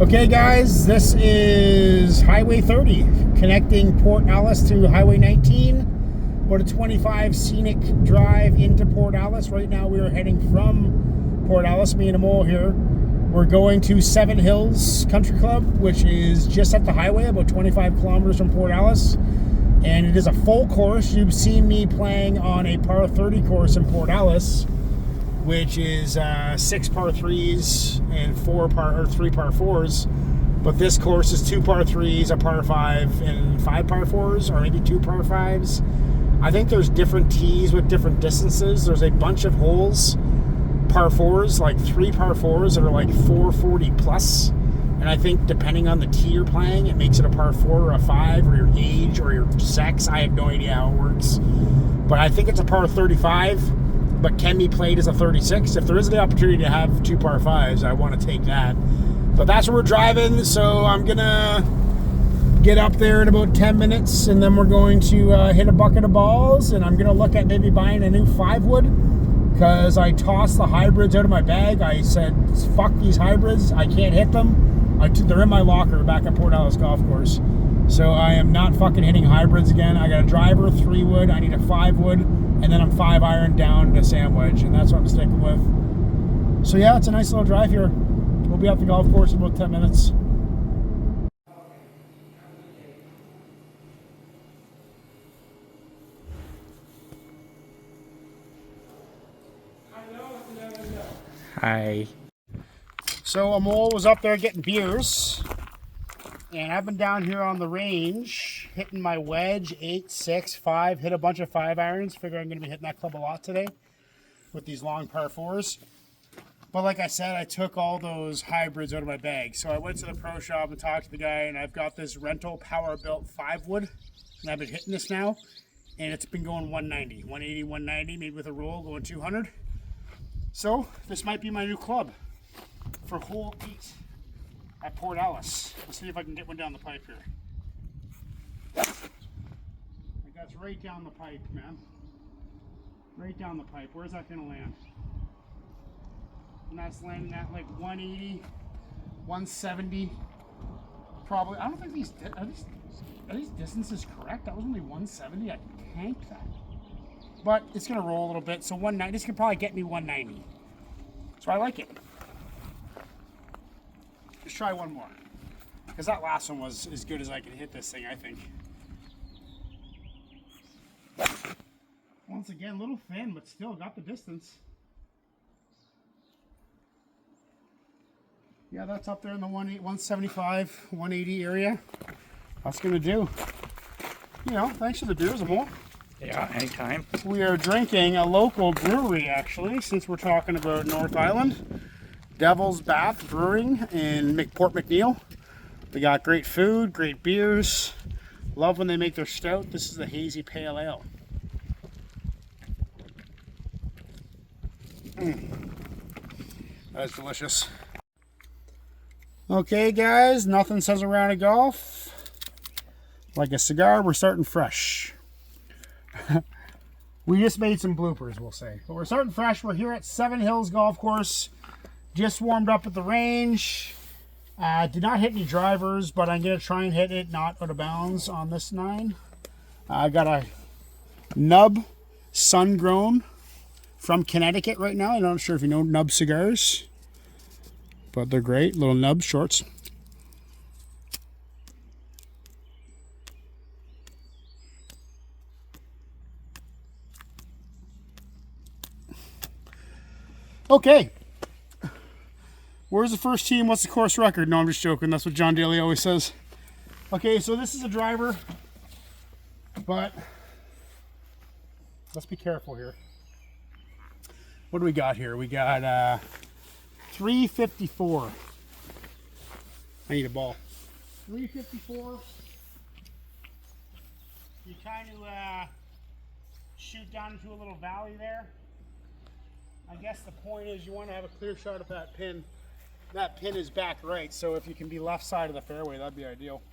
Okay guys, this is Highway 30 connecting Port Alice to Highway 19. About a 25 scenic drive into Port Alice. Right now we are heading from Port Alice, me and Amol here. We're going to Seven Hills Country Club, which is just up the highway, about 25 kilometers from Port Alice. And it is a full course. You've seen me playing on a par 30 course in Port Alice, which is 6 par 3s and 3 par 4s. But this course is 2 par 3s, a par 5, and 5 par 4s, or maybe 2 par 5s. I think there's different tees with different distances. There's a bunch of holes, par 4s, like 3 par 4s that are like 440 plus. And I think depending on the tee you're playing, it makes it a par 4 or a 5, or your age or your sex. I have no idea how it works. But I think it's a par 35. But can be played as a 36. If there is the opportunity to have 2 par 5s, I want to take that. But that's where we're driving, so I'm gonna get up there in about 10 minutes, and then we're going to hit a bucket of balls, and I'm gonna look at maybe buying a new 5-wood, because I tossed the hybrids out of my bag. I said, fuck these hybrids, I can't hit them. They're in my locker back at Port Alice Golf Course. So I am not fucking hitting hybrids again. I got a driver, 3-wood, I need a 5-wood, and then I'm 5-iron down to sandwich, and that's what I'm sticking with. So yeah, it's a nice little drive here. We'll be at the golf course in about 10 minutes. Hi. So Amol was up there getting beers, and I've been down here on the range hitting my wedge, 8, 6, 5, hit a bunch of 5-irons. Figure I'm going to be hitting that club a lot today with these long par 4s. But like I said, I took all those hybrids out of my bag. So I went to the pro shop and talked to the guy, and I've got this rental power built 5-wood, and I've been hitting this now, and it's been going 190, 180, 190, maybe with a roll going 200. So this might be my new club for hole 8 at Port Alice. Let's see if I can get one down the pipe here. Like that's right down the pipe, man. Right down the pipe. Where's that gonna land? And that's landing at like 180, 170. Probably. I don't think are these distances correct? That was only 170. I tanked that. But it's gonna roll a little bit. So 190. This could probably get me 190. So I like it. Let's try one more, because that last one was as good as I can hit this thing, I think. Once again, a little thin, but still got the distance. Yeah, that's up there in the 175, 180 area. That's gonna do. You know, thanks for the beers, Amol. Yeah, anytime. We are drinking a local brewery, actually, since we're talking about North Island. Devil's Bath Brewing in Port McNeil. They got great food, great beers. Love when they make their stout. This is the hazy pale ale. That's delicious. Okay guys, nothing says a round of golf like a cigar. We're starting fresh. We just made some bloopers, we'll say. But we're starting fresh. We're here at Seven Hills Golf Course. Just warmed up at the range. Did not hit any drivers, but I'm going to try and hit it not out of bounds on this 9. I got a Nub Sun-Grown from Connecticut right now. I'm not sure if you know Nub cigars, but they're great. Little Nub shorts. Okay. Where's the first team? What's the course record? No, I'm just joking. That's what John Daly always says. Okay, so this is a driver, but let's be careful here. What do we got here? We got 354. I need a ball. 354. You kind of shoot down into a little valley there. I guess the point is you want to have a clear shot of that pin. That pin is back right, so if you can be left side of the fairway, that'd be ideal.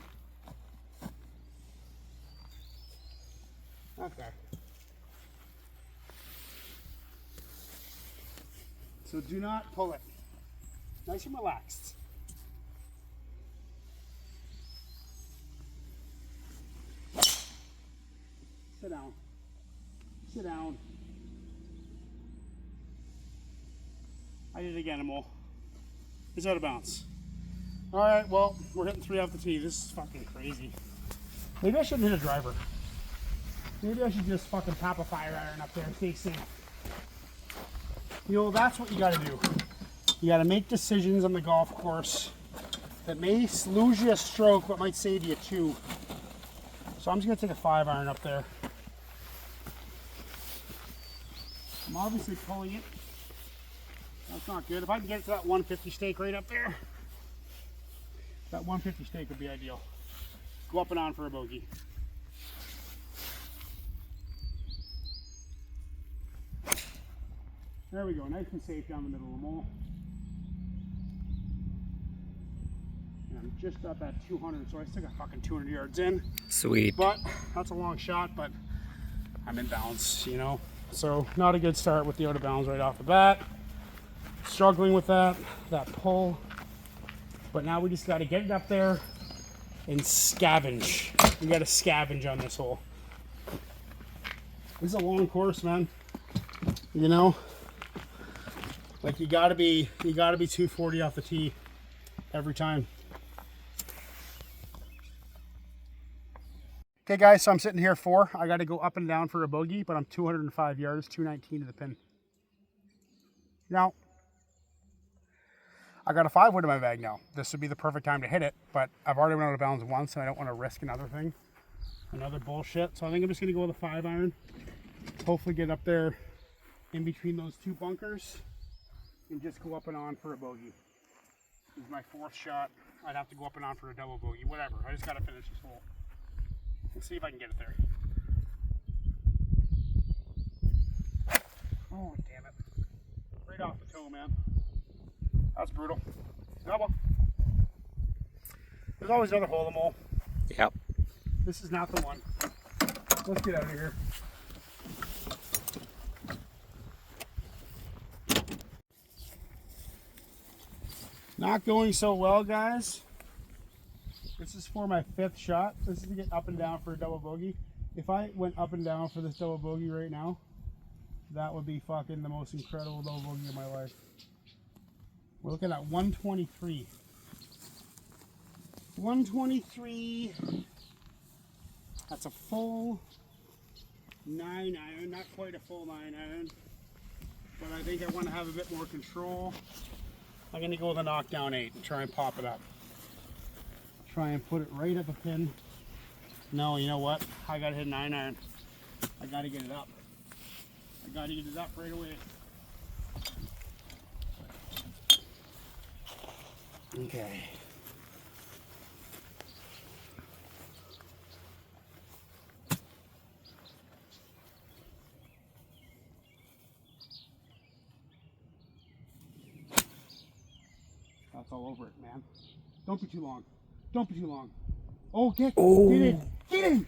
Okay. So do not pull it. Nice and relaxed. Sit down. I did it again, Emil. It's out of bounds. Alright, well, we're hitting 3 off the tee. This is fucking crazy. Maybe I shouldn't hit a driver. Maybe I should just fucking pop a fire iron up there and stay safe. You know, that's what you gotta do. You gotta make decisions on the golf course that may lose you a stroke, but might save you 2. So I'm just gonna take a 5 iron up there. I'm obviously pulling it. That's not good. If I can get it to that 150 stake right up there, that 150 stake would be ideal. Go up and on for a bogey. There we go, nice and safe down the middle of the mole. And I'm just at that 200, so I still got fucking 200 yards in. Sweet. But that's a long shot, but I'm in bounds, you know. So not a good start with the out of bounds right off the bat. Struggling with that pull. But now we just got to get it up there and scavenge. We got to scavenge on this hole. This is a long course, man. You know, like you gotta be 240 off the tee every time. Okay, guys, so I'm sitting here 4. I got to go up and down for a bogey, but I'm 205 yards, 219 to the pin. Now, I got a 5 wood in my bag now. This would be the perfect time to hit it, but I've already run out of bounds once, and I don't want to risk another thing, another bullshit. So I think I'm just gonna go with a 5 iron. Hopefully, get up there in between those 2 bunkers, and just go up and on for a bogey. This is my 4th shot. I'd have to go up and on for a double bogey, whatever. I just got to finish this hole. Let's see if I can get it there. Oh, damn it. Right off the toe, man. That's brutal. Oh, well. There's always another hole in the mole. Yep. This is not the one. Let's get out of here. Not going so well, guys. This is for my 5th shot. This is to get up and down for a double bogey. If I went up and down for this double bogey right now, that would be fucking the most incredible double bogey of my life. We're looking at 123. 123. That's a full 9 iron. Not quite a full 9 iron. But I think I want to have a bit more control. I'm going to go with a knockdown 8 and try and pop it up. Try and put it right at the pin. No, you know what? I got to hit 9 iron. I got to get it up. I got to get it up right away. Okay. That's all over it, man. Don't be too long. Don't be too long. Oh, get in. Get in.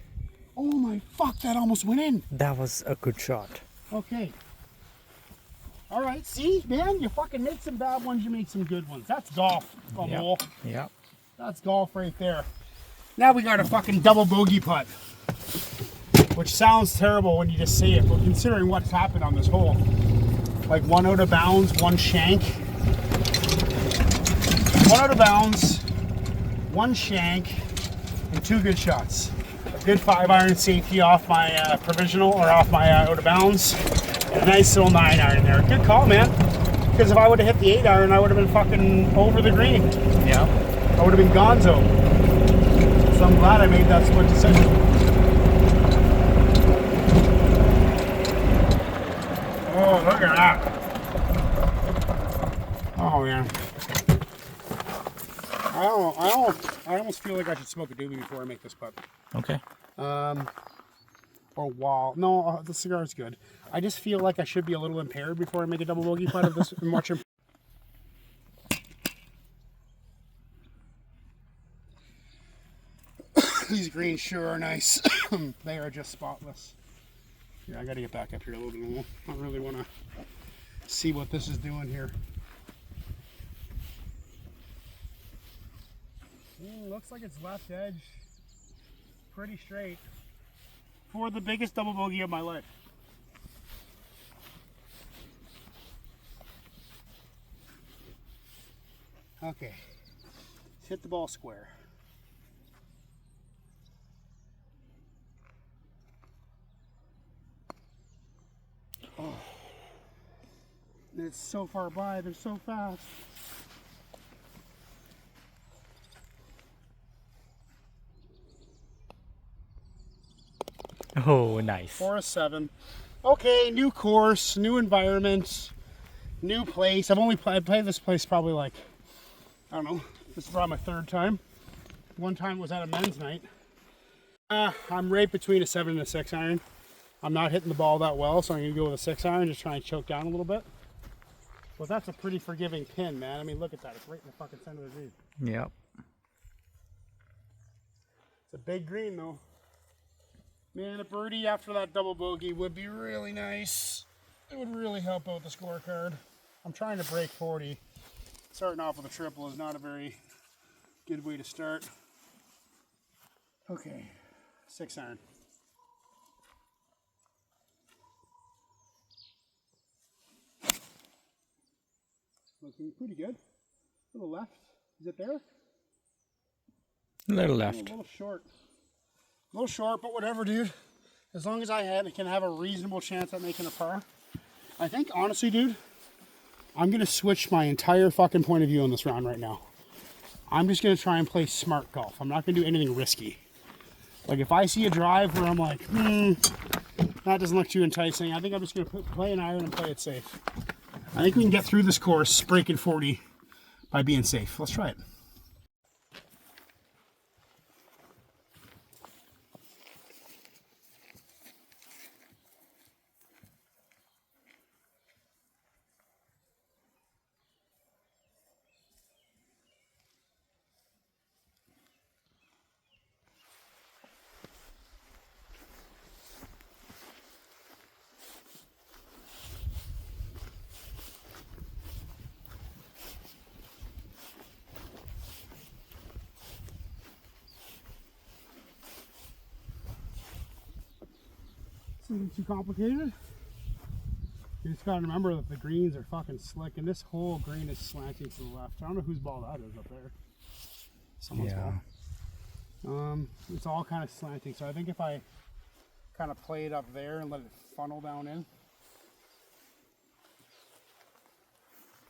Oh my fuck, that almost went in. That was a good shot. Okay. All right, see, man, you fucking make some bad ones, you make some good ones. That's golf, Mole. Yeah. That's golf right there. Now we got a fucking double bogey putt, which sounds terrible when you just say it, but considering what's happened on this hole, like 1 out of bounds, 1 shank, 1 out of bounds, 1 shank, and 2 good shots. A good 5 iron safety off my provisional or off my out of bounds. And a nice little 9 iron there. Good call, man. Because if I would have hit the 8 iron, I would have been fucking over the green. Yeah. I would have been gonzo. So I'm glad I made that split decision. Oh, look at that. Oh, man. I almost feel like I should smoke a doobie before I make this putt. Okay. Or wall. No, the cigar is good. I just feel like I should be a little impaired before I make a double bogey putt of this and watch him. These greens sure are nice. They are just spotless. Here, I gotta get back up here a little bit more. I really want to see what this is doing here. Looks like it's left edge. Pretty straight. For the biggest double bogey of my life. Okay. Let's hit the ball square. Oh. It's so far by, they're so fast. Oh, nice. 4-7. Okay, new course, new environment, new place. I played this place probably like, I don't know, this is probably my third time. One time was at a men's night. I'm right between a 7 and a 6 iron. I'm not hitting the ball that well, so I'm going to go with a 6 iron, just try and choke down a little bit. Well, that's a pretty forgiving pin, man. I mean, look at that. It's right in the fucking center of the green. Yep. It's a big green, though. Man, a birdie after that double bogey would be really nice. It would really help out the scorecard. I'm trying to break 40. Starting off with a triple is not a very good way to start. Okay, 6 iron. Looking pretty good. A little left. Is it there? A little left. A little short. A little short, but whatever, dude. As long as I can have a reasonable chance at making a par. I think, honestly, dude, I'm going to switch my entire fucking point of view on this round right now. I'm just going to try and play smart golf. I'm not going to do anything risky. Like, if I see a drive where I'm like, that doesn't look too enticing, I think I'm just going to play an iron and play it safe. I think we can get through this course breaking 40 by being safe. Let's try it. Isn't too complicated. You just gotta remember that the greens are fucking slick, and this whole green is slanting to the left. I don't know whose ball that is up there. Someone's ball. It's all kind of slanting, so I think if I kind of play it up there and let it funnel down in,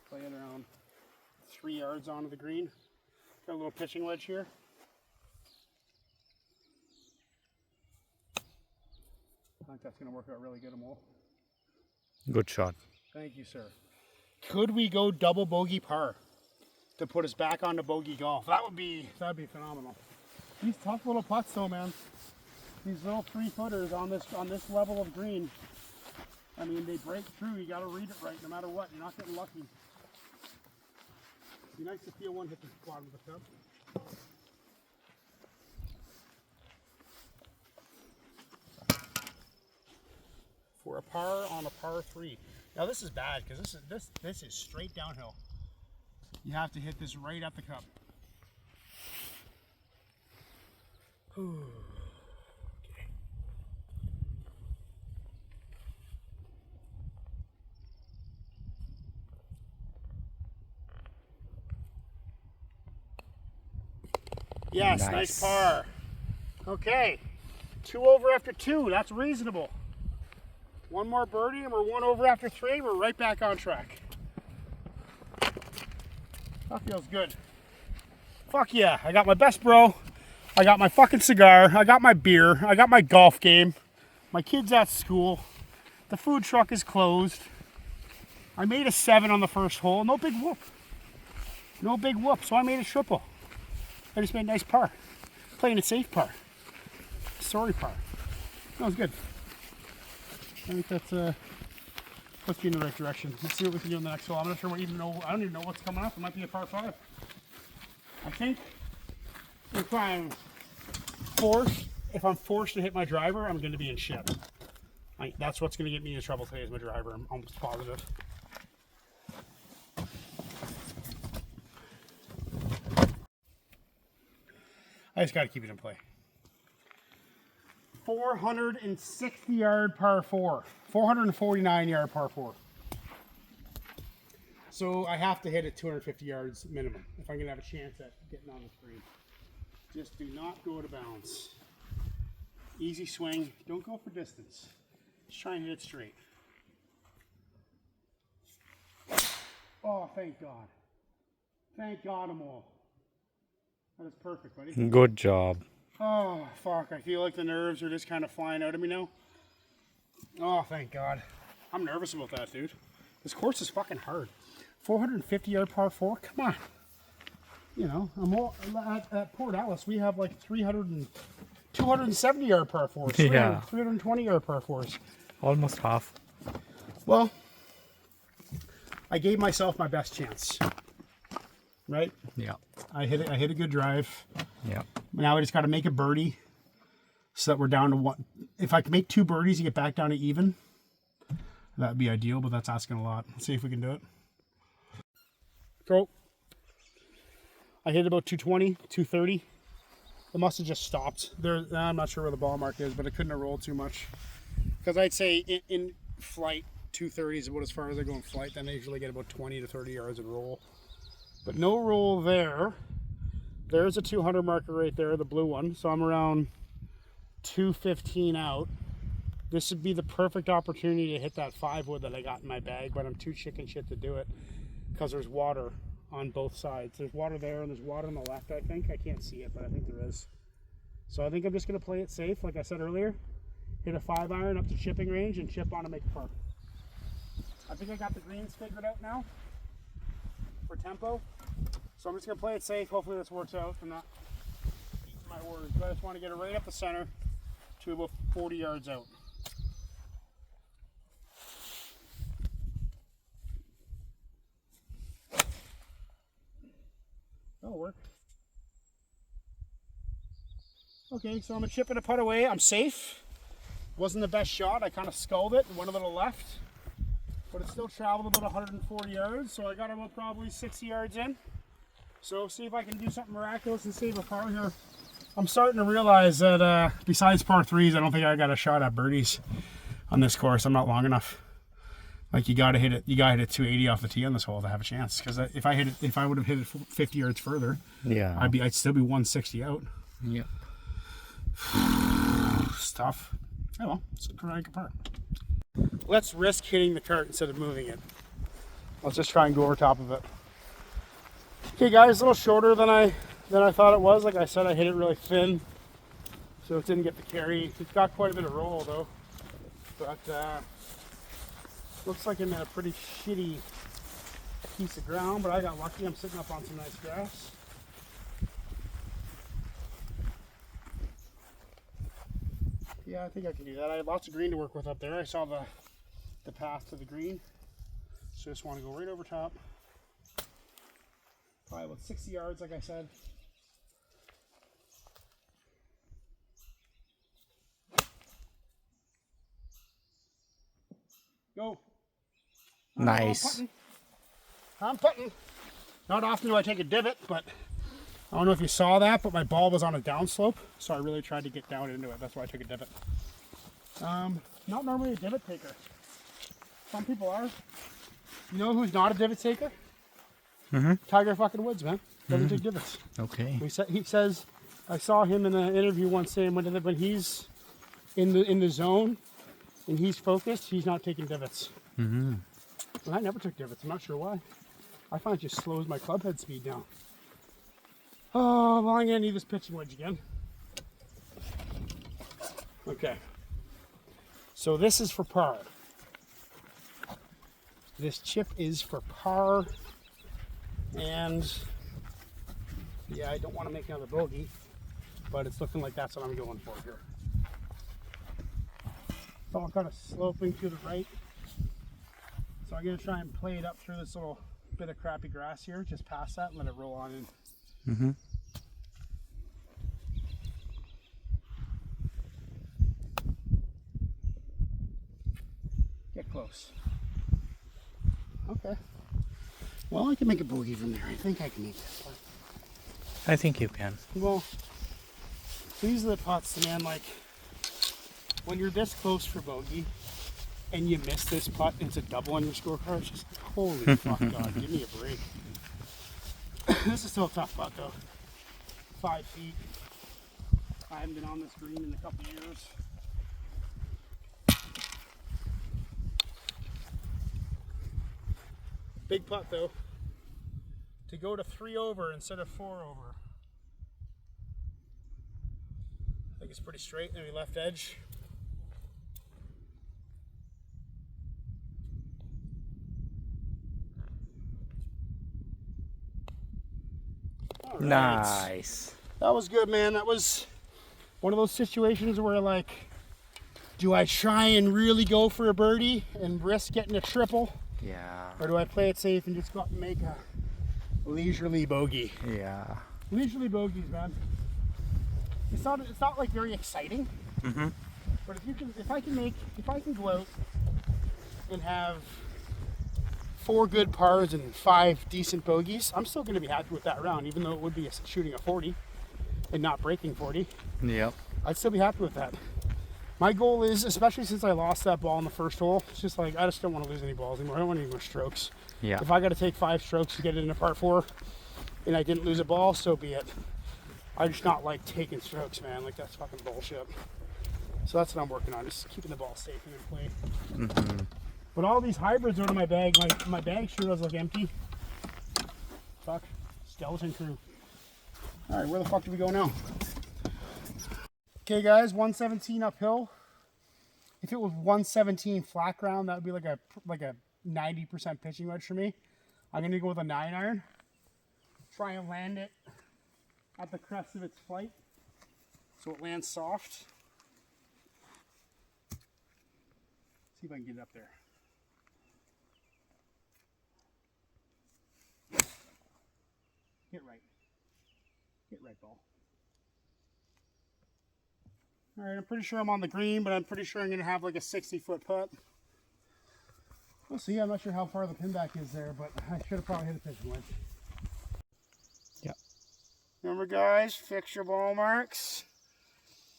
play it around 3 yards onto the green. Got a little pitching wedge here. I think that's going to work out really good, Amol. Good shot. Thank you, sir. Could we go double bogey par to put us back onto bogey golf? That'd be phenomenal. These tough little putts, though, man. These little 3-footers on this level of green. I mean, they break through. You got to read it right, no matter what. You're not getting lucky. It'd be nice to feel one hit the bottom of the cup. For a par on a par 3. Now this is bad because this is straight downhill. You have to hit this right at the cup. Okay. Yes, nice par. Okay, 2 over after 2. That's reasonable. One more birdie and we're 1 over after 3. We're right back on track. That feels good. Fuck yeah, I got my best bro. I got my fucking cigar. I got my beer. I got my golf game. My kid's at school. The food truck is closed. I made a 7 on the first hole. No big whoop. No big whoop, so I made a triple. I just made a nice par. Playing it safe par. Sorry par. That was good. I think that's puts you in the right direction. Let's see what we can do in the next hole. I'm not sure I don't even know what's coming up. It might be a par 5. I think if I'm forced to hit my driver, I'm going to be in shit. That's what's going to get me into trouble today is my driver. I'm almost positive. I just got to keep it in play. 460 yard par 4. 449 yard par 4. So I have to hit it 250 yards minimum if I'm going to have a chance at getting on the green. Just do not go out of bounds. Easy swing. Don't go for distance. Just try and hit it straight. Oh, thank God. Thank God, Amol. That is perfect, buddy. Good job. Oh, fuck. I feel like the nerves are just kind of flying out of me now. Oh, thank God. I'm nervous about that, dude. This course is fucking hard. 450 yard par 4? Come on. You know, at Port Alice, we have like 270 yard par 4s. Yeah. 320 yard par 4s. Almost half. Well, I gave myself my best chance. Right? Yeah. I hit a good drive. Yeah. Now I just got to make a birdie so that we're down to one. If I can make 2 birdies and get back down to even, that would be ideal, but that's asking a lot. Let's see if we can do it. Throw. I hit about 220, 230. It must have just stopped. There, I'm not sure where the ball mark is, but it couldn't have rolled too much. Because I'd say in flight, 230 is about as far as I go in flight. Then I usually get about 20 to 30 yards of roll. But no roll there. There's a 200 marker right there, the blue one. So I'm around 215 out. This would be the perfect opportunity to hit that 5-wood that I got in my bag, but I'm too chicken shit to do it because there's water on both sides. There's water there and there's water on the left, I think. I can't see it, but I think there is. So I think I'm just going to play it safe, like I said earlier. Hit a 5-iron up to chipping range and chip on to make a par. I think I got the greens figured out now for tempo. So I'm just going to play it safe. Hopefully this works out. I'm not eating my words, but I just want to get it right up the center to about 40 yards out. That'll work. Okay, so I'm a chip and a putt away. I'm safe. Wasn't the best shot. I kind of sculled it and went a little left. But it still traveled about 140 yards, so I got about probably 60 yards in. So see if I can do something miraculous and save a par here. I'm starting to realize that besides par 3s, I don't think I got a shot at birdies on this course. I'm not long enough. Like you gotta hit it 280 off the tee on this hole to have a chance. Because if I would have hit it 50 yards further, Yeah. I'd still be 160 out. Yep. Stuff. Oh well, it's a pretty good par. Let's risk hitting the cart instead of moving it. Let's just try and go over top of it. Okay guys, a little shorter than I thought it was. Like I said, I hit it really thin, so it didn't get the carry. It's got quite a bit of roll though, but looks like I'm in a pretty shitty piece of ground, but I got lucky. I'm sitting up on some nice grass. Yeah, I think I can do that. I had lots of green to work with up there. I saw the path to the green, so just want to go right over top. Probably about 60 yards, like I said. Go. Nice. I'm putting. Not often do I take a divot, but I don't know if you saw that, but my ball was on a downslope, so I really tried to get down into it. That's why I took a divot. Not normally a divot taker. Some people are. You know who's not a divot taker? Mm-hmm. Tiger fucking Woods, man. Doesn't take divots. Okay. He says, I saw him in an interview once saying when he's in the zone and he's focused, he's not taking divots. Mm-hmm. And I never took divots. I'm not sure why. I find it just slows my club head speed down. Oh, well, I'm going to need this pitching wedge again. Okay. So this is for par. This chip is for par. And yeah, I don't want to make another bogey, but it's looking like that's what I'm going for here. It's all kind of sloping to the right. So I'm going to try and play it up through this little bit of crappy grass here, just past that and let it roll on in. Mm-hmm. Get close. Okay. Well, I can make a bogey from there. I think I can make it. I think you can. Well, these are the putts, man. Like, when you're this close for bogey, and you miss this putt and it's a double on your scorecard, it's just like, holy fuck, God, give me a break. This is still a tough putt though. 5 feet. I haven't been on this green in a couple years. Big putt though. To go to 3 over instead of 4 over. I think it's pretty straight, maybe left edge. All right. Nice. That was good, man. That was one of those situations where, like, do I try and really go for a birdie and risk getting a triple? Yeah. Or do I play it safe and just go out and make a leisurely bogey? Yeah. Leisurely bogeys, man. It's not like very exciting. Mm-hmm. But if I can go out and have 4 good pars and 5 decent bogeys, I'm still going to be happy with that round, even though it would be shooting a 40 and not breaking 40. Yep. I'd still be happy with that. My goal is, especially since I lost that ball in the first hole, it's just like I just don't want to lose any balls anymore. I don't want any more strokes. Yeah. If I got to take 5 strokes to get it in a par 4 and I didn't lose a ball, so be it. I just not like taking strokes, man. Like, that's fucking bullshit. So that's what I'm working on, just keeping the ball safe and in play. Mm-hmm. But all these hybrids out of my bag, my bag sure does look empty. Fuck. Skeleton crew. Alright, where the fuck do we go now? Okay guys, 117 uphill. If it was 117 flat ground, that would be like a 90% pitching wedge for me. I'm gonna go with a 9-iron. Try and land it at the crest of its flight so it lands soft. See if I can get it up there. Get right. Get right, ball. All right, I'm pretty sure I'm on the green, but I'm pretty sure I'm going to have like a 60-foot putt. We'll see. I'm not sure how far the pin back is there, but I should have probably hit a pitching wedge. Yep. Remember, guys, fix your ball marks.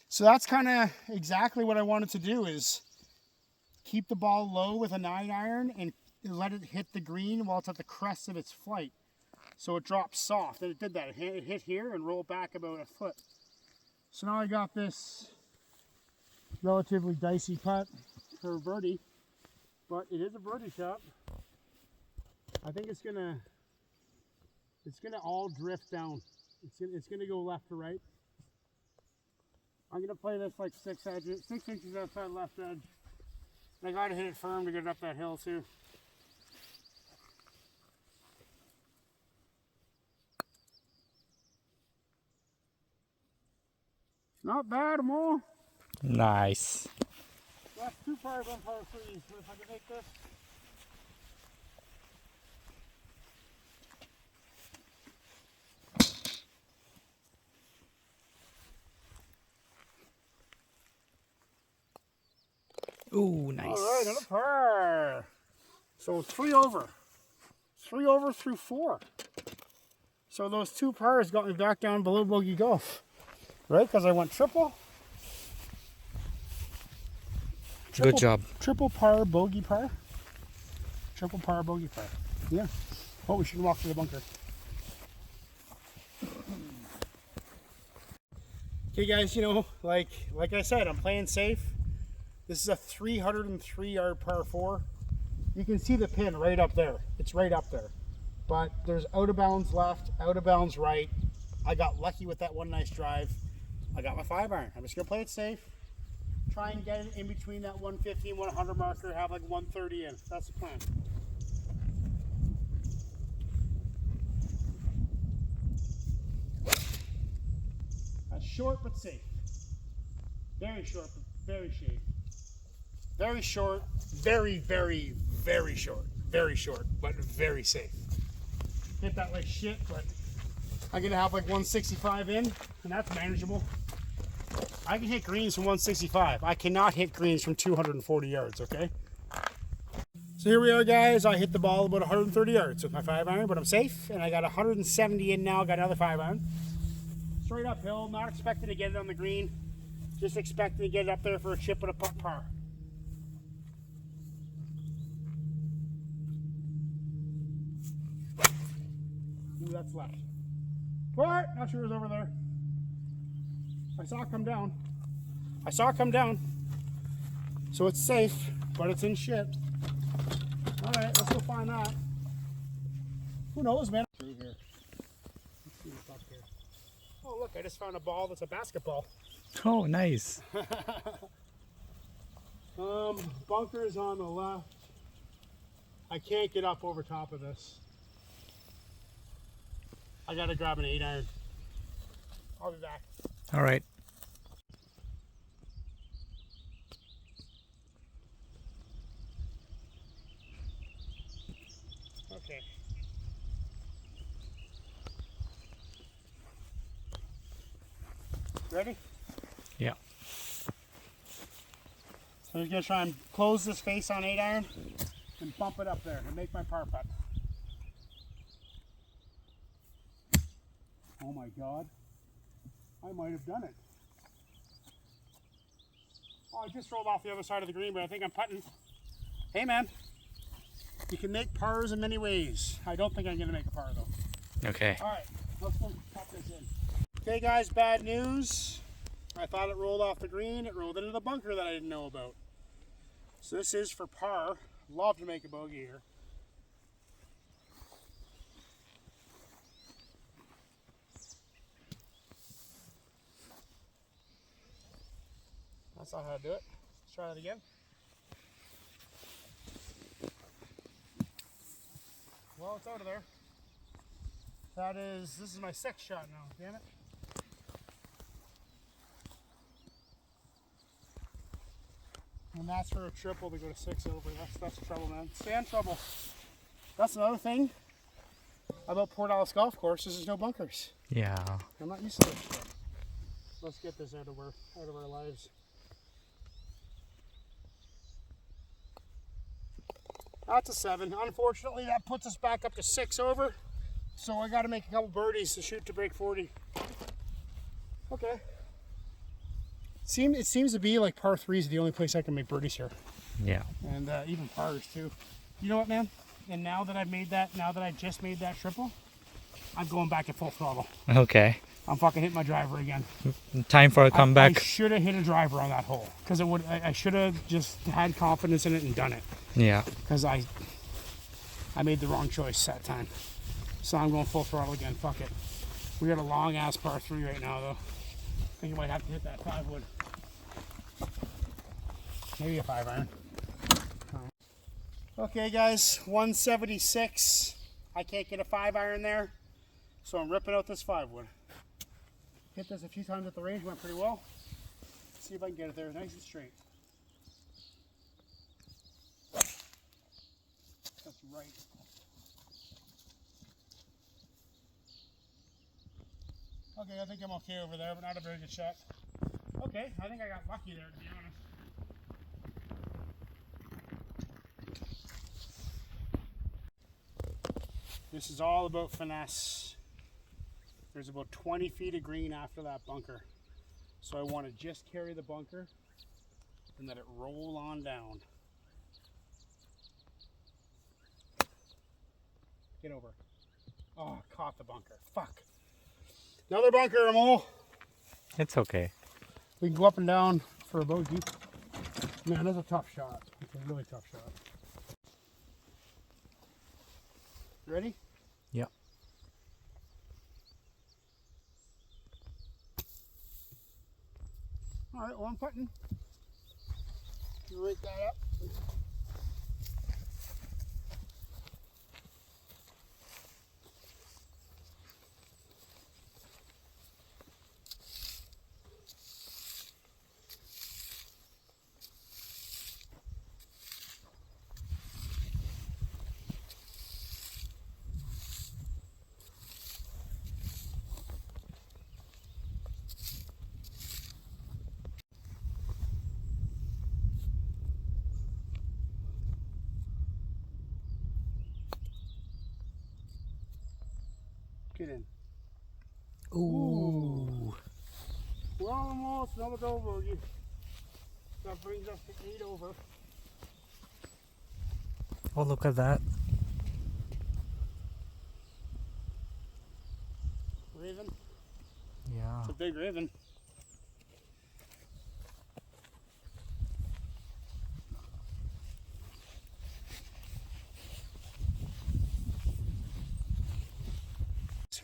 So that's kind of exactly what I wanted to do, is keep the ball low with a 9-iron and let it hit the green while it's at the crest of its flight. So it drops soft, and it did that. It hit here and rolled back about a foot. So now I got this relatively dicey putt for a birdie, but it is a birdie shot. I think it's gonna all drift down. It's gonna go left to right. I'm gonna play this like 6 inches outside left edge. And I gotta hit it firm to get it up that hill too. Not bad, Mo. Nice. Last 2 pars on par 3. So if I can make this. Ooh, nice. All right, another par. So 3 over. 3 over through 4. So those 2 pars got me back down below bogey golf. Right? Because I went triple. Good job. Triple par, bogey par. Triple par, bogey par. Yeah. Oh, we should walk to the bunker. Okay, guys, you know, like I said, I'm playing safe. This is a 303-yard par 4. You can see the pin right up there. It's right up there. But there's out of bounds left, out of bounds right. I got lucky with that one nice drive. I got my 5-iron. I'm just going to play it safe. Try and get it in between that 150 and 100 marker. Have like 130 in. That's the plan. That's short but safe. Very short but very safe. Very short. Very, very, very short. Very short but very safe. Hit that like shit, but I'm going to have like 165 in, and that's manageable. I can hit greens from 165. I cannot hit greens from 240 yards, okay? So here we are, guys. I hit the ball about 130 yards with my 5-iron, but I'm safe, and I got 170 in now. Got another 5-iron. Straight uphill, not expecting to get it on the green. Just expecting to get it up there for a chip and a putt par. that's left. What? Not sure it was over there. I saw it come down. I saw it come down. So it's safe, but it's in shit. Alright, let's go find that. Who knows, man? Through here. Let's see what's up here. Oh, look, I just found a ball that's a basketball. Oh, nice. Bunkers on the left. I can't get up over top of this. I gotta grab an 8-iron. I'll be back. All right. Okay. Ready? Yeah. So I'm gonna try and close this face on 8-iron and bump it up there and make my par putt. Oh my God. I might have done it. Oh, I just rolled off the other side of the green, but I think I'm putting. Hey man, you can make pars in many ways. I don't think I'm gonna make a par though. Okay. All right, let's go pop this in. Okay guys, bad news. I thought it rolled off the green. It rolled into the bunker that I didn't know about. So this is for par. Love to make a bogey here. That's not how to do it. Let's try that again. Well, it's out of there. This is my 6th shot now, damn it. And that's for a triple to go to 6 over. That's trouble, man. Stay in trouble. That's another thing about Port Alice Golf Course is there's no bunkers. Yeah. I'm not used to this shit. Let's get this out of our lives. That's a 7. Unfortunately, that puts us back up to 6 over. So I got to make a couple birdies to shoot to break 40. Okay. It seems to be like par 3 is the only place I can make birdies here. Yeah. And even pars too. You know what, man? And now that I just made that triple, I'm going back at full throttle. Okay. I'm fucking hitting my driver again. Time for a comeback. I should have hit a driver on that hole because I should have just had confidence in it and done it. Yeah. Because I made the wrong choice that time. So I'm going full throttle again. Fuck it. We got a long ass par 3 right now though. I think I might have to hit that 5-wood. Maybe a 5-iron. Okay guys, 176. I can't get a 5-iron there, so I'm ripping out this 5-wood. Hit this a few times at the range, went pretty well. Let's see if I can get it there nice and straight. That's right. Okay, I think I'm okay over there, but not a very good shot. Okay, I think I got lucky there, to be honest. This is all about finesse. There's about 20 feet of green after that bunker. So I want to just carry the bunker and let it roll on down. Get over. Oh, caught the bunker. Fuck. Another bunker, Mole. It's okay. We can go up and down for a bogey. Man, that's a tough shot. It's a really tough shot. Ready? Yeah. All right, well, I'm putting. You rake that up. Get in. Ooh. We're almost another double bogey. That brings us to 8 over. Oh, look at that. Big Raven.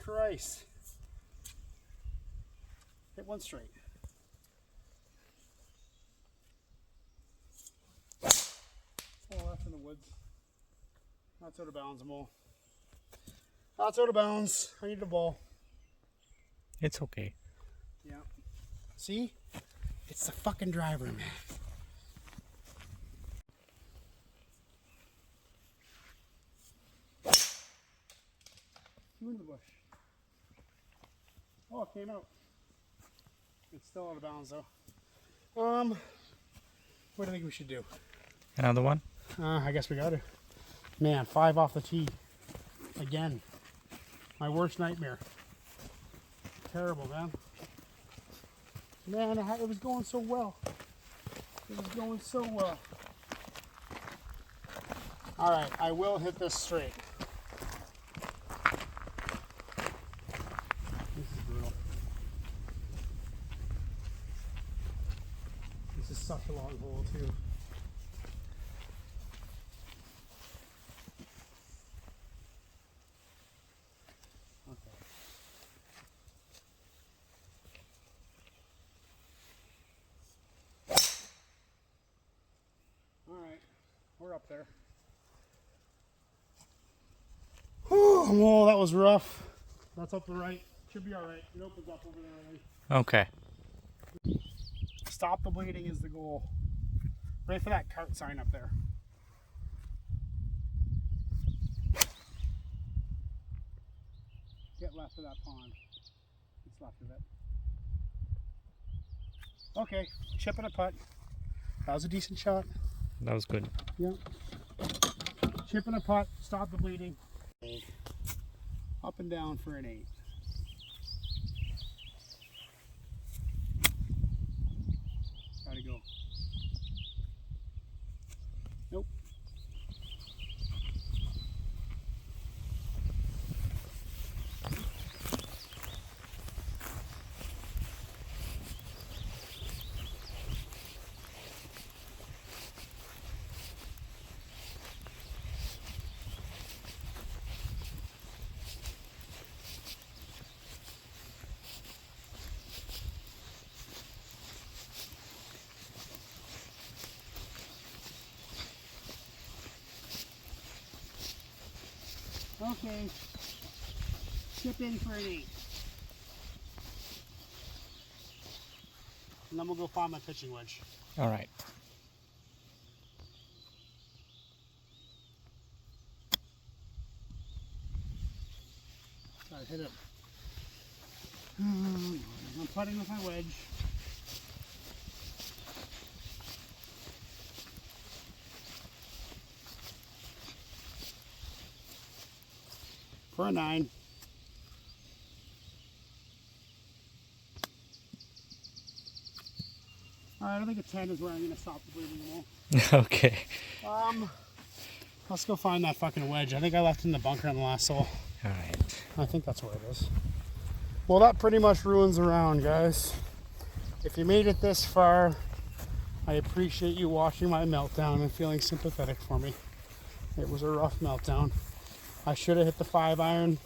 Christ. Hit one straight. Oh, that's in the woods. That's out of bounds, Mole. That's out of bounds. I need the ball. It's okay. Yeah. See? It's the fucking driver, man. You in the bush. Oh, it came out. It's still out of bounds, though. What do you think we should do? Another one? I guess we got to. Man, 5 off the tee. Again. My worst nightmare. Terrible, man. Man, it was going so well. It was going so well. Alright, I will hit this straight. This is brutal. This is such a long hole, too. We're up there. Whew, oh, that was rough. That's up the right. Should be alright. It opens up over there already. Okay. Stop the bleeding is the goal. Wait for that cart sign up there. Get left of that pond. It's left of it. Okay, chip and a putt. That was a decent shot. That was good. Yeah. Chip and a putt, stop the bleeding. Up and down for an 8. Gotta go. Nope. Okay, chip in for an 8. And then we'll go find my pitching wedge. All right. Try to hit it. I'm putting with my wedge. For a 9. Alright, I think a 10 is where I'm going to stop the bleeding wall. Okay. Let's go find that fucking wedge. I think I left it in the bunker on the last hole. All right. I think that's where it is. Well, that pretty much ruins the round, guys. If you made it this far, I appreciate you watching my meltdown and feeling sympathetic for me. It was a rough meltdown. I should have hit the 5-iron.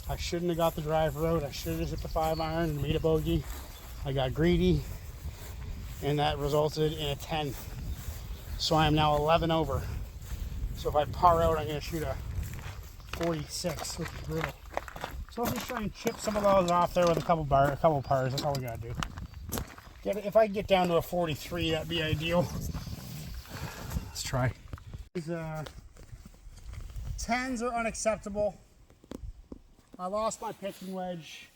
I shouldn't have got the driver out. I should have hit the 5-iron and made a bogey. I got greedy, and that resulted in a 10. So I am now 11 over. So if I par out, I'm going to shoot a 46, which is brutal. So I'll just try and chip some of those off there with a couple pars. That's all we got to do. If I can get down to a 43, that'd be ideal. Let's try. 10s are unacceptable. I lost my pitching wedge.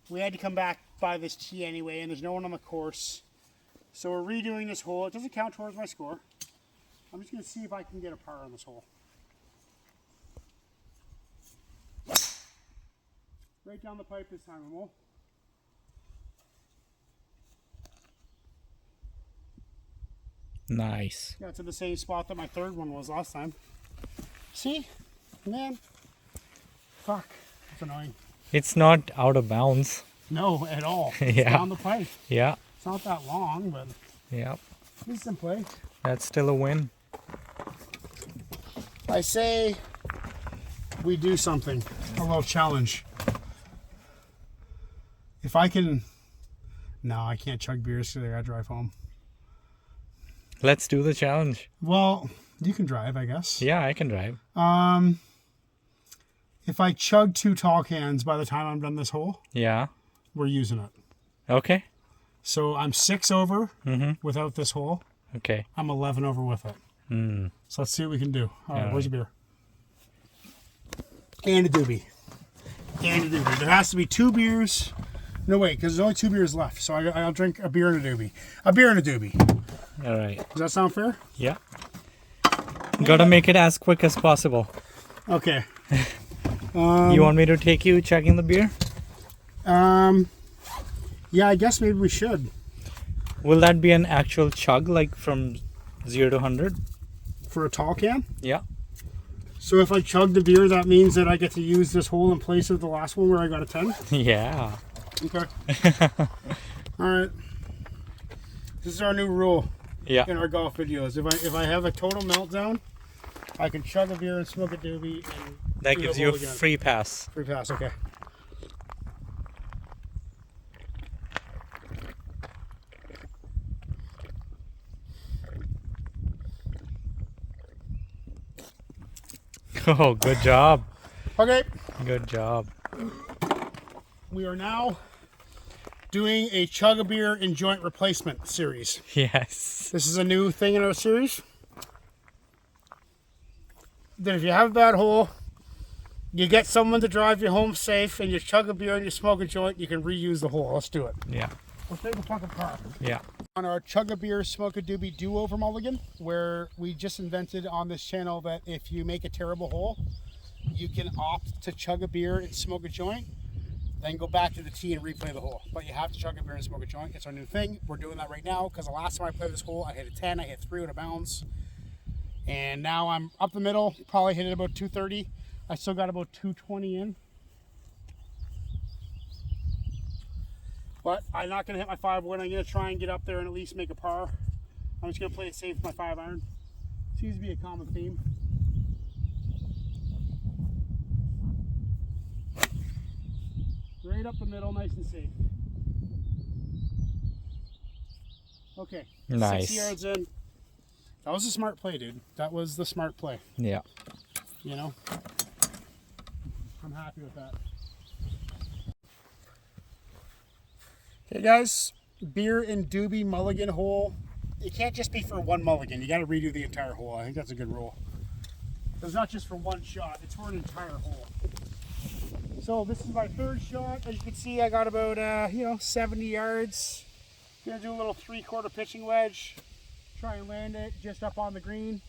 We had to come back by this tee anyway, and there's no one on the course. So we're redoing this hole. It doesn't count towards my score. I'm just going to see if I can get a par on this hole. Right down the pipe this time, Ramon. Nice. Yeah, it's in the same spot that my third one was last time. See? Man. Fuck. That's annoying. It's not out of bounds. No, at all. It's Yeah. down the pipe. Yeah. It's not that long, but Yeah. decent play. That's still a win. I say we do something. A little challenge. If I can... No, I can't chug beers today. I gotta drive home. Let's do the challenge. Well, you can drive, I guess. Yeah, I can drive. If I chug 2 tall cans by the time I'm done this hole, Yeah. we're using it. Okay. So I'm 6 over Mm-hmm. without this hole. Okay. I'm 11 over with it. Mm. So let's see what we can do. All right, All where's your beer? And a doobie. And a doobie. There has to be 2 beers. No, wait, because there's only 2 beers left. So I'll drink a beer and a doobie. A beer and a doobie. All right. Does that sound fair? Yeah. Gotta make it as quick as possible. Okay. You want me to take you chugging the beer? Yeah, I guess maybe we should. Will that be an actual chug, like from 0 to 100? For a tall can? Yeah. So if I chug the beer, that means that I get to use this hole in place of the last one where I got a 10? Yeah. Okay. Alright. This is our new rule Yeah. in our golf videos. If I have a total meltdown, I can chug a beer and smoke a doobie and That do gives the you a hole again. free pass. Free pass, okay. Oh, good job. Okay. Good job. We are now doing a chug a beer and joint replacement series. Yes. This is a new thing in our series. That if you have a bad hole, you get someone to drive you home safe, and you chug a beer and you smoke a joint, you can reuse the hole. Let's do it. Yeah. Let's take a puck apart. Yeah. On our chug a beer, smoke a doobie do-over mulligan, where we just invented on this channel that if you make a terrible hole, you can opt to chug a beer and smoke a joint, then go back to the tee and replay the hole. But you have to chug a beer and smoke a joint. It's our new thing. We're doing that right now because the last time I played this hole, I hit a 10, I hit 3 out of bounds. And now I'm up the middle, probably hit it about 230. I still got about 220 in. But I'm not going to hit my 5 wood. I'm going to try and get up there and at least make a par. I'm just going to play it safe with my 5 iron. Seems to be a common theme. Right up the middle, nice and safe. Okay. Nice. 60 yards in. That was a smart play, dude. That was the smart play. Yeah. You know? I'm happy with that. Okay, guys. Beer and doobie mulligan hole. It can't just be for one mulligan. You got to redo the entire hole. I think that's a good rule. It's not just for one shot. It's for an entire hole. So this is my 3rd shot. As you can see, I got about 70 yards. Gonna do a little 3/4 pitching wedge. Try and land it just up on the green,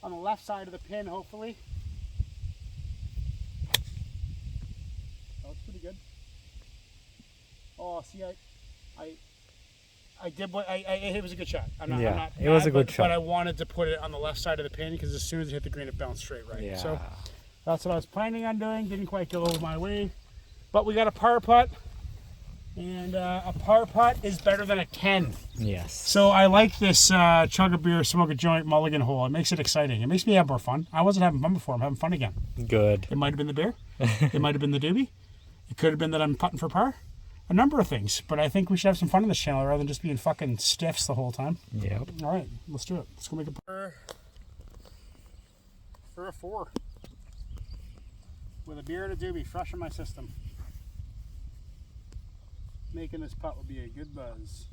on the left side of the pin, hopefully. That was pretty good. Oh, see, I did what it was a good shot. I'm not it was a good but shot. But I wanted to put it on the left side of the pin because as soon as it hit the green, it bounced straight right. Yeah. So that's what I was planning on doing. Didn't quite go over my way, but we got a par putt, and a par putt is better than a 10. Yes. So I like this chug a beer, smoke a joint mulligan hole. It makes it exciting. It makes me have more fun. I wasn't having fun before. I'm having fun again. Good. It might have been the beer. It might have been the doobie. It could have been that I'm putting for par. A number of things. But I think we should have some fun in this channel rather than just being fucking stiffs the whole time. Yep. All right, let's do it. Let's go make a par for a 4 with a beer and a doobie fresh in my system. Making this putt would be a good buzz.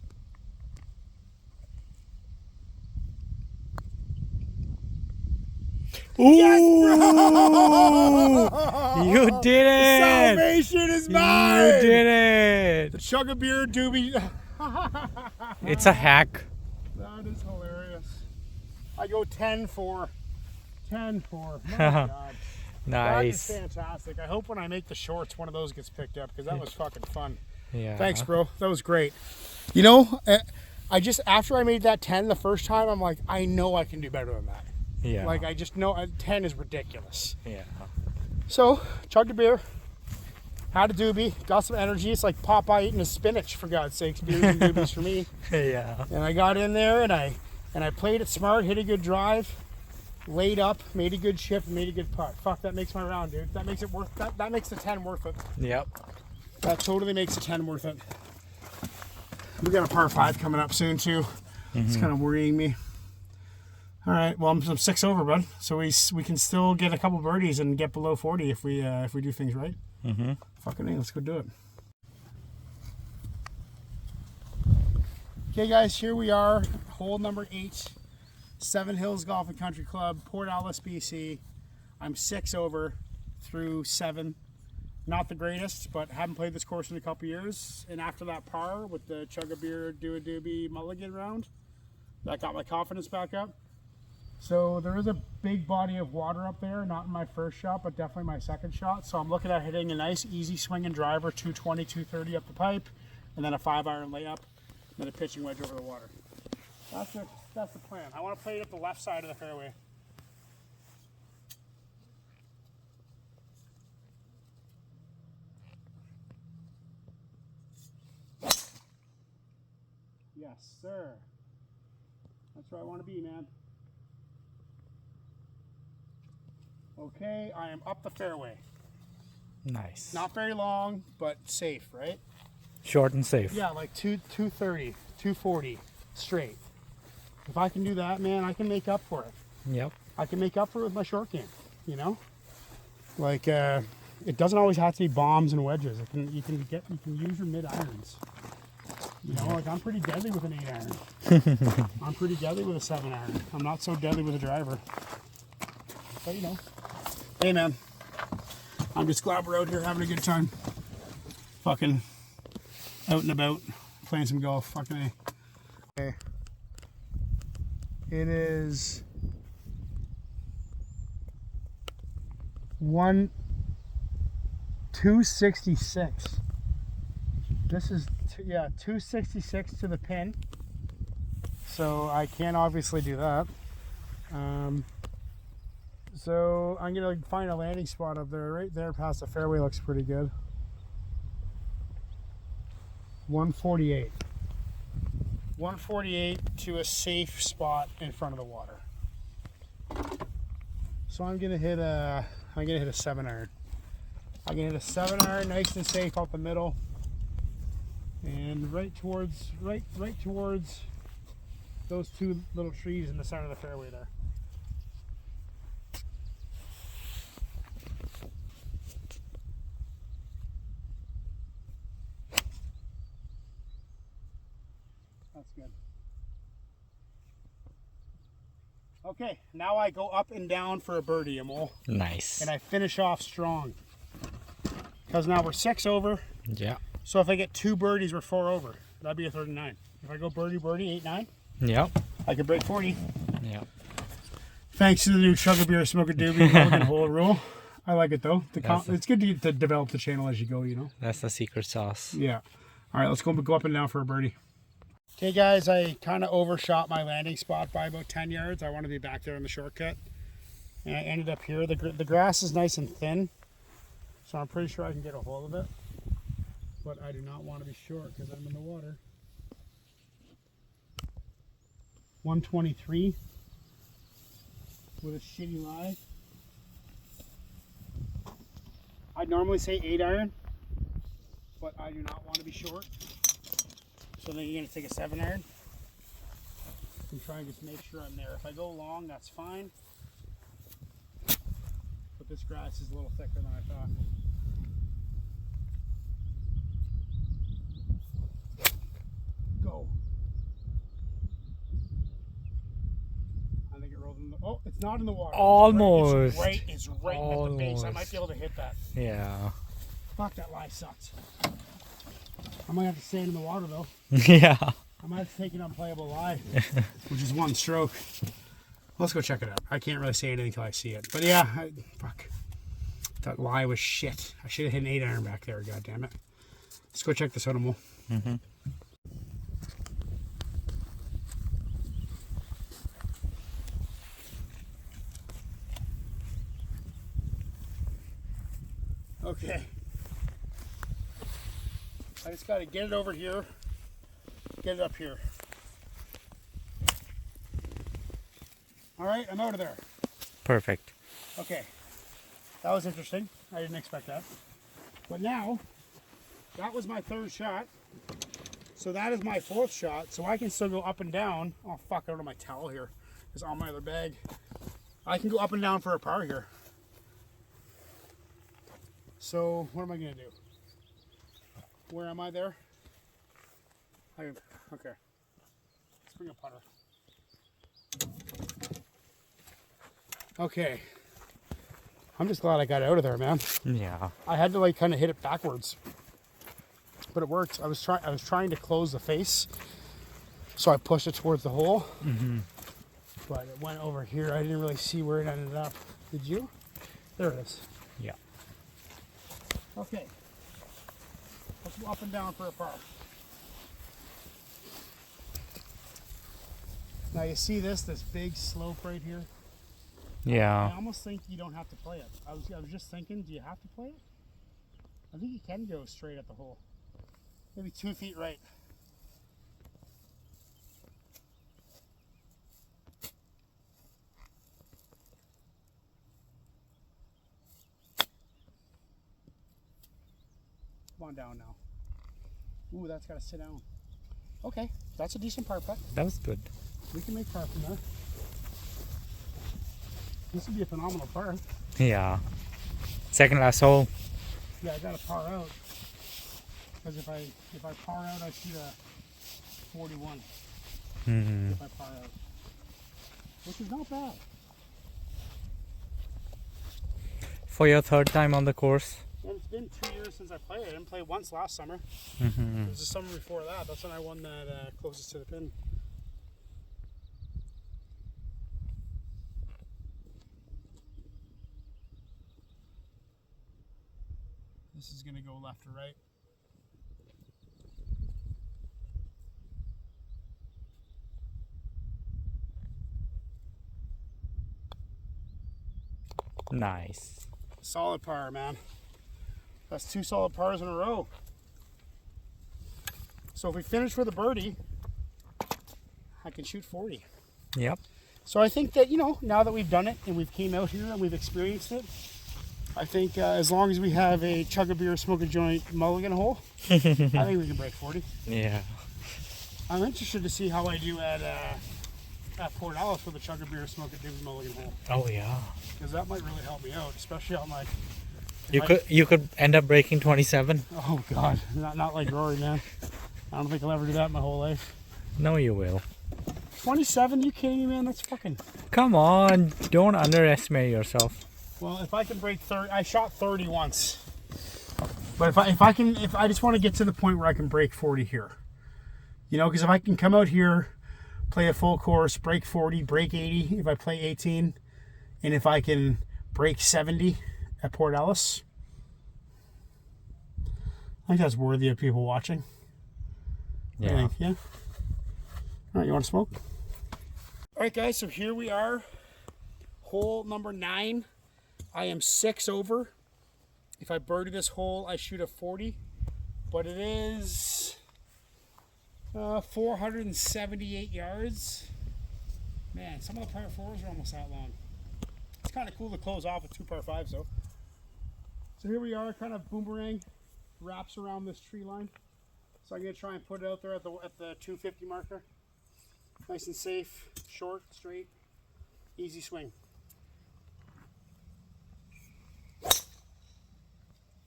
Ooh! Yes, You did it! Salvation is mine! You did it! The chug a beer doobie. It's a hack. That is hilarious. I go 10-4. 10-4. My God. Nice. That is fantastic. I hope when I make the shorts, one of those gets picked up because that was fucking fun. Yeah. Thanks, bro. That was great. You know, I just, after I made that 10 the first time, I'm like, I know I can do better than that. Yeah. Like, I just know 10 is ridiculous. Yeah. So, chugged a beer. Had a doobie, got some energy. It's like Popeye eating his spinach, for God's sakes. Beers and doobies for me. Yeah. And I got in there and I played it smart, hit a good drive, laid up, made a good chip, and made a good putt. Fuck, that makes my round, dude. That makes it worth that makes the 10 worth it. Yep. That totally makes the 10 worth it. We got a par 5 coming up soon too. It's kind of worrying me. All right, well I'm 6 over, bud. So we can still get a couple birdies and get below 40 if we do things right. Fucking A, let's go do it. Okay, guys, here we are, hole number 8, Seven Hills Golf and Country Club, Port Alice, BC. I'm 6 over through 7. Not the greatest, but haven't played this course in a couple years. And after that par with the Chug a Beer, Do a Doobie Mulligan round, that got my confidence back up. So there is a big body of water up there, not in my first shot, but definitely my second shot. So I'm looking at hitting a nice easy swinging driver, 220, 230 up the pipe, and then a 5-iron layup, and then a pitching wedge over the water. That's the plan. I want to play it up the left side of the fairway. Yes, sir. That's where I want to be, man. Okay, I am up the fairway. Nice. Not very long, but safe, right? Short and safe. Yeah, like 230, 240 straight. If I can do that, man, I can make up for it. Yep. I can make up for it with my short game, you know? Like, it doesn't always have to be bombs and wedges. You can use your mid irons. You know, like I'm pretty deadly with an 8-iron. I'm pretty deadly with a 7-iron. I'm not so deadly with a driver. But you know. Hey man, I'm just glad we're out here having a good time. Fucking out and about, playing some golf. Fucking A. Okay. It is 266. This is 266 to the pin. So I can't obviously do that. So I'm gonna find a landing spot up there. Right there past the fairway looks pretty good. 148. 148 to a safe spot in front of the water. So I'm gonna hit a 7-iron. I'm gonna hit a 7-iron, nice and safe up the middle, and right towards those two little trees in the center of the fairway there. That's good. Okay, now I go up and down for a birdie, Amol. Nice. And I finish off strong. Because now we're 6 over. Yeah. So if I get 2 birdies, we're 4 over. That'd be a 39. If I go birdie, 8-9. Yep. I could break 40. Yep. Thanks to the new Chug a Beer, Smoke a Doobie, Mulligan hole rule. I like it though. It's good to develop the channel as you go, you know. That's the secret sauce. Yeah. All right, let's go up and down for a birdie. Okay, guys, I kind of overshot my landing spot by about 10 yards. I want to be back there on the shortcut, and I ended up here. The grass is nice and thin, so I'm pretty sure I can get a hold of it. But I do not want to be short because I'm in the water. 123 with a shitty lie. I'd normally say 8-iron, but I do not want to be short. So then you're going to take a 7-iron and try and just make sure I'm there. If I go long, that's fine. But this grass is a little thicker than I thought. Go. I think it rolled in the... Oh, it's not in the water. Almost. It's right at the base. I might be able to hit that. Yeah. Fuck, that lie sucks. I might have to stay in the water though. Yeah. I might have to take an unplayable lie, which is 1 stroke. Let's go check it out. I can't really say anything until I see it. But yeah, fuck. That lie was shit. I should have hit an 8-iron back there, goddammit. Let's go check this out, Amol. Mm-hmm. Okay. I just got to get it over here, get it up here. All right, I'm out of there. Perfect. Okay, that was interesting. I didn't expect that. But now, that was my third shot. So that is my fourth shot. So I can still go up and down. Oh fuck, I don't have my towel here. It's on my other bag. I can go up and down for a par here. So what am I gonna do? Where am I there? Okay. Let's bring a putter. Okay. I'm just glad I got out of there, man. Yeah. I had to like kind of hit it backwards, but it worked. I was trying to close the face, so I pushed it towards the hole. But it went over here. I didn't really see where it ended up. Did you? There it is. Yeah. Okay. Let's go up and down for a par. Now you see this big slope right here? Yeah. I almost think you don't have to play it. I was just thinking, do you have to play it? I think you can go straight at the hole. Maybe 2 feet right. Come on down now. Ooh, that's got to sit down. Okay, that's a decent par putt. That was good. We can make par from there. This would be a phenomenal par. Yeah. Second last hole. Yeah, I got to par out. Because if I par out, I shoot a 41. If I par out, which is not bad. For your third time on the course. And it's been 2 years since I played. I didn't play once last summer. It was the summer before that. That's when I won that closest to the pin. This is going to go left or right. Nice. Solid par, man. That's 2 solid pars in a row. So if we finish with a birdie, I can shoot 40. Yep. So I think that, now that we've done it and we've came out here and we've experienced it, I think as long as we have a chug a beer, smoke a joint mulligan hole, I think we can break 40. Yeah. I'm interested to see how I do at Port Alice with a chug a beer, smoke a joint mulligan hole. Oh yeah. Because that might really help me out, especially on like... You could end up breaking 27. Oh God, not like Rory, man. I don't think I'll ever do that in my whole life. No, you will. 27? You kidding me, man? That's fucking... Come on, don't underestimate yourself. Well, if I can break 30, I shot 30 once. But if I just want to get to the point where I can break 40 here. Because if I can come out here, play a full course, break 40, break 80, if I play 18, and if I can break 70 at Port Alice, I think that's worthy of people watching. Yeah. Yeah. All right, you want to smoke? All right, guys, so here we are. Hole number 9. I am 6 over. If I birdie this hole, I shoot a 40. But it is 478 yards. Man, some of the par 4s are almost that long. It's kind of cool to close off with 2 par 5s, though. So here we are, kind of boomerang, wraps around this tree line. So I'm going to try and put it out there at the 250 marker. Nice and safe, short, straight, easy swing. A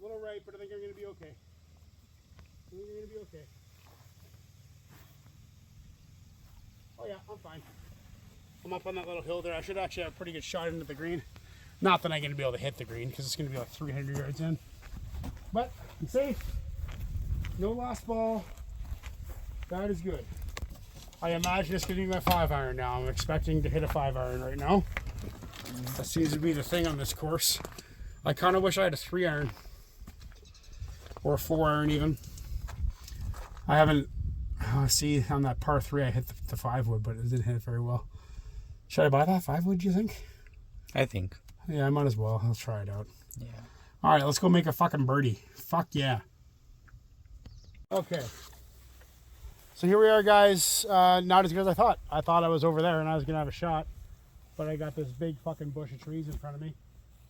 little right, but I think I'm going to be okay. Oh yeah, I'm fine. I'm up on that little hill there. I should actually have a pretty good shot into the green. Not that I'm going to be able to hit the green because it's going to be like 300 yards in. But I'm safe. No lost ball. That is good. I imagine it's going to be my 5-iron now. I'm expecting to hit a 5-iron right now. That seems to be the thing on this course. I kind of wish I had a 3-iron. Or a 4-iron even. I haven't... see, on that par 3 I hit the 5-wood, but it didn't hit very well. Should I buy that 5-wood, do you think? I think. Yeah, I might as well. Let's try it out. Yeah. Alright, let's go make a fucking birdie. Fuck yeah. Okay. So here we are, guys. Not as good as I thought. I thought I was over there and I was going to have a shot. But I got this big fucking bush of trees in front of me.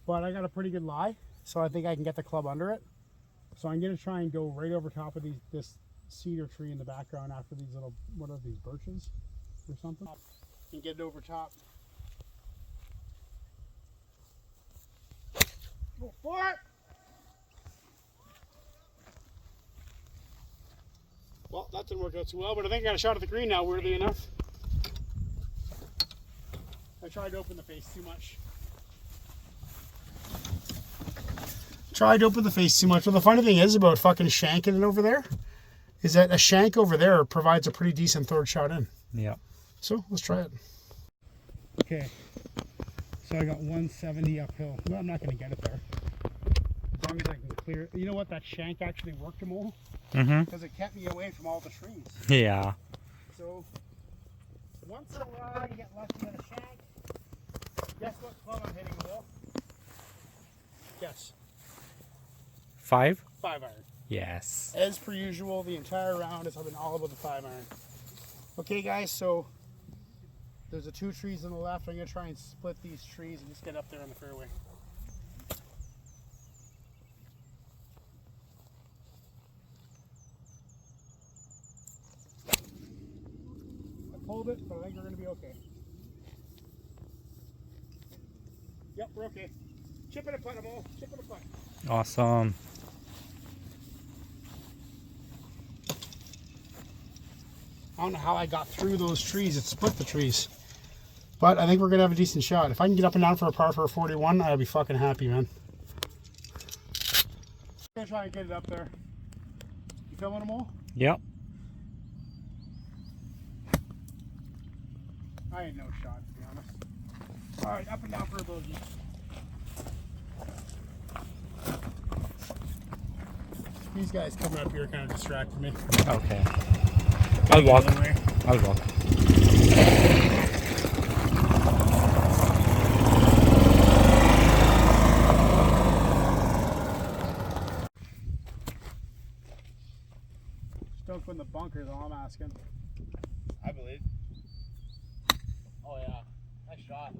But I got a pretty good lie. So I think I can get the club under it. So I'm going to try and go right over top of this cedar tree in the background after these little, what are these, birches or something? And get it over top. Go for it! Well, that didn't work out too well, but I think I got a shot at the green now, weirdly enough. I tried to open the face too much. Well, the funny thing is about fucking shanking it over there is that a shank over there provides a pretty decent third shot in. Yeah. So let's try it. Okay. So I got 170 uphill. Well, I'm not going to get it there. As long as I can clear it. You know what? That shank actually worked a mole. Because it kept me away from all the trees. Yeah. So once in a while you get lucky with a shank. Guess what club I'm hitting, Will? Guess. 5? 5 iron. Yes. As per usual, the entire round has been all about the 5 iron. Okay, guys, so there's the 2 trees on the left. I'm going to try and split these trees and just get up there on the fairway. I pulled it, but I think we're going to be okay. Yep, we're okay. Chip it a putt, Amol. Chip it a putt. Awesome. I don't know how I got through those trees. It split the trees. But I think we're going to have a decent shot. If I can get up and down for a par for a 41, I'll be fucking happy, man. I'm going to try and get it up there. You filming them all? Yep. I had no shot, to be honest. Alright, up and down for a bogey. These guys coming up here kind of distracted me. Okay. I'll walk. I'll walk. Just don't go in the bunkers, all I'm asking. I believe. Oh yeah, nice shot.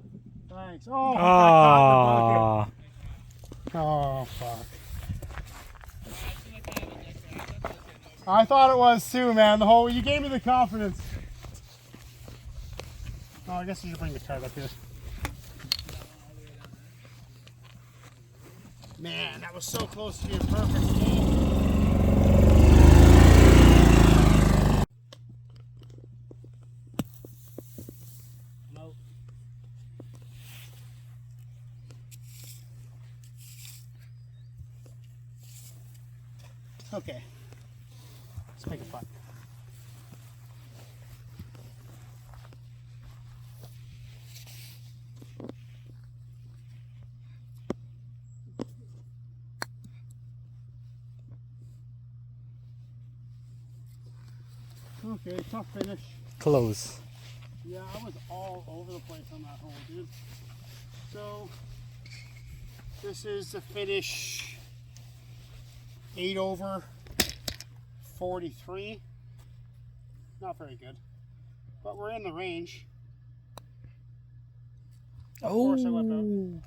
Thanks. Oh, I Ah. got caught in the bunker. Oh, fuck. I thought it was too, man. The whole, you gave me the confidence. Oh, I guess you should bring the card up here. Man, that was so close to being perfect. Nope. Okay. Let's make it fun. Okay, tough finish. Close. Yeah, I was all over the place on that hole, dude. So, this is the finish 8 over 43. Not very good, but we're in the range. Of course I left out.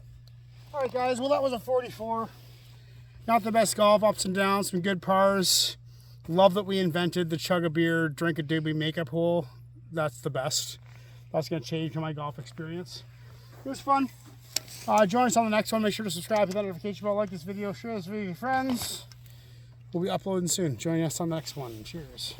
All right, guys. Well, that was a 44. Not the best golf, ups and downs, some good pars. Love that we invented the chug a beer, drink a doobie makeup hole. That's the best. That's gonna change my golf experience. It was fun. Join us on the next one. Make sure to subscribe, hit that notification bell, like this video, share this video with your friends. We'll be uploading soon. Join us on the next one. Cheers.